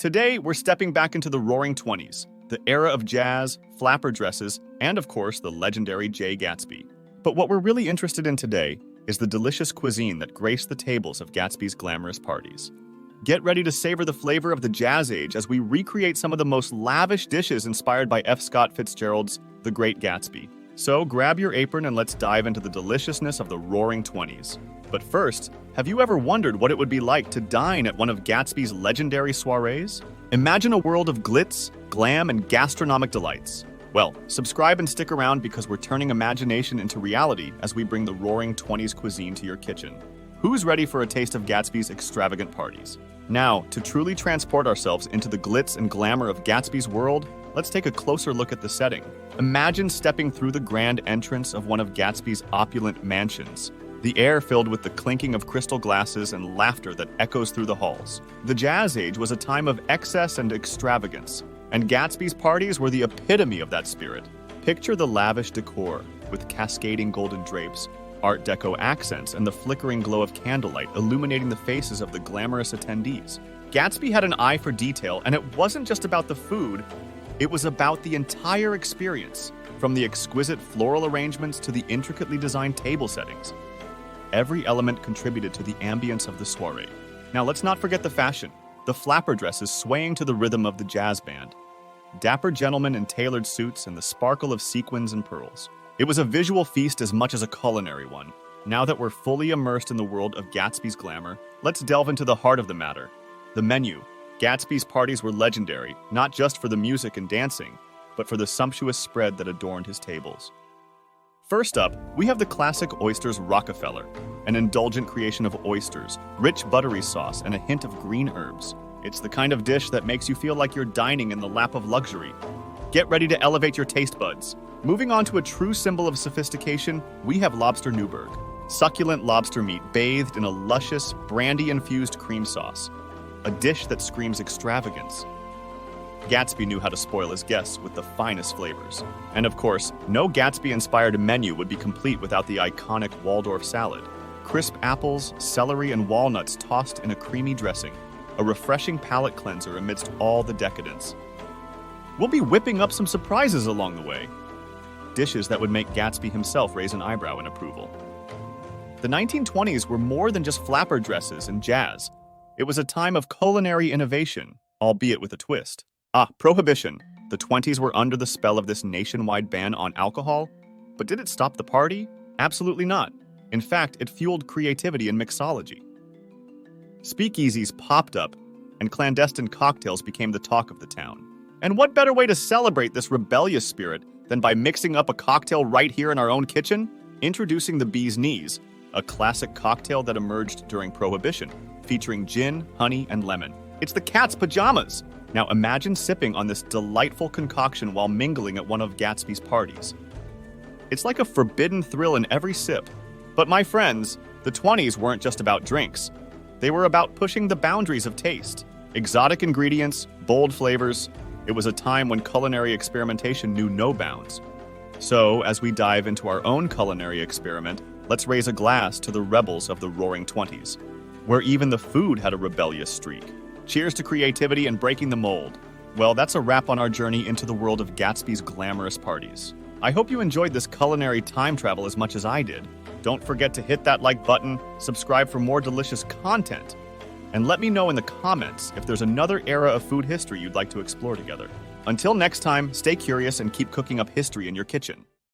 Today, we're stepping back into the Roaring Twenties, the era of jazz, flapper dresses, and of course, the legendary Great Gatsby. But what we're really interested in today is the delicious cuisine that graced the tables of Gatsby's glamorous parties. Get ready to savor the flavor of the Jazz Age as we recreate some of the most lavish dishes inspired by F. Scott Fitzgerald's The Great Gatsby. So grab your apron and let's dive into the deliciousness of the Roaring Twenties. But first, have you ever wondered what it would be like to dine at one of Gatsby's legendary soirees? Imagine a world of glitz, glam, and gastronomic delights. Well, subscribe and stick around because we're turning imagination into reality as we bring the Roaring Twenties cuisine to your kitchen. Who's ready for a taste of Gatsby's extravagant parties? Now, to truly transport ourselves into the glitz and glamour of Gatsby's world, let's take a closer look at the setting. Imagine stepping through the grand entrance of one of Gatsby's opulent mansions, the air filled with the clinking of crystal glasses and laughter that echoes through the halls. The Jazz Age was a time of excess and extravagance, and Gatsby's parties were the epitome of that spirit. Picture the lavish decor, with cascading golden drapes, Art Deco accents, and the flickering glow of candlelight illuminating the faces of the glamorous attendees. Gatsby had an eye for detail, and it wasn't just about the food, it was about the entire experience, from the exquisite floral arrangements to the intricately designed table settings. Every element contributed to the ambience of the soiree. Now let's not forget the fashion. The flapper dresses swaying to the rhythm of the jazz band. Dapper gentlemen in tailored suits and the sparkle of sequins and pearls. It was a visual feast as much as a culinary one. Now that we're fully immersed in the world of Gatsby's glamour, let's delve into the heart of the matter. The menu. Gatsby's parties were legendary, not just for the music and dancing, but for the sumptuous spread that adorned his tables. First up, we have the classic Oysters Rockefeller, an indulgent creation of oysters, rich buttery sauce, and a hint of green herbs. It's the kind of dish that makes you feel like you're dining in the lap of luxury. Get ready to elevate your taste buds. Moving on to a true symbol of sophistication, we have lobster Newburg, succulent lobster meat bathed in a luscious, brandy-infused cream sauce, a dish that screams extravagance. Gatsby knew how to spoil his guests with the finest flavors. And of course, no Gatsby-inspired menu would be complete without the iconic Waldorf salad. Crisp apples, celery, and walnuts tossed in a creamy dressing, a refreshing palate cleanser amidst all the decadence. We'll be whipping up some surprises along the way. Dishes that would make Gatsby himself raise an eyebrow in approval. The 1920s were more than just flapper dresses and jazz. It was a time of culinary innovation, albeit with a twist. Prohibition. The 20s were under the spell of this nationwide ban on alcohol, but did it stop the party? Absolutely not. In fact, it fueled creativity and mixology. Speakeasies popped up, and clandestine cocktails became the talk of the town. And what better way to celebrate this rebellious spirit than by mixing up a cocktail right here in our own kitchen? Introducing the Bee's Knees, a classic cocktail that emerged during Prohibition, featuring gin, honey, and lemon. It's the cat's pajamas! Now imagine sipping on this delightful concoction while mingling at one of Gatsby's parties. It's like a forbidden thrill in every sip. But my friends, the 20s weren't just about drinks. They were about pushing the boundaries of taste. Exotic ingredients, bold flavors. It was a time when culinary experimentation knew no bounds. So, as we dive into our own culinary experiment, let's raise a glass to the rebels of the Roaring Twenties, where even the food had a rebellious streak. Cheers to creativity and breaking the mold. Well, that's a wrap on our journey into the world of Gatsby's glamorous parties. I hope you enjoyed this culinary time travel as much as I did. Don't forget to hit that like button, subscribe for more delicious content, and let me know in the comments if there's another era of food history you'd like to explore together. Until next time, stay curious and keep cooking up history in your kitchen.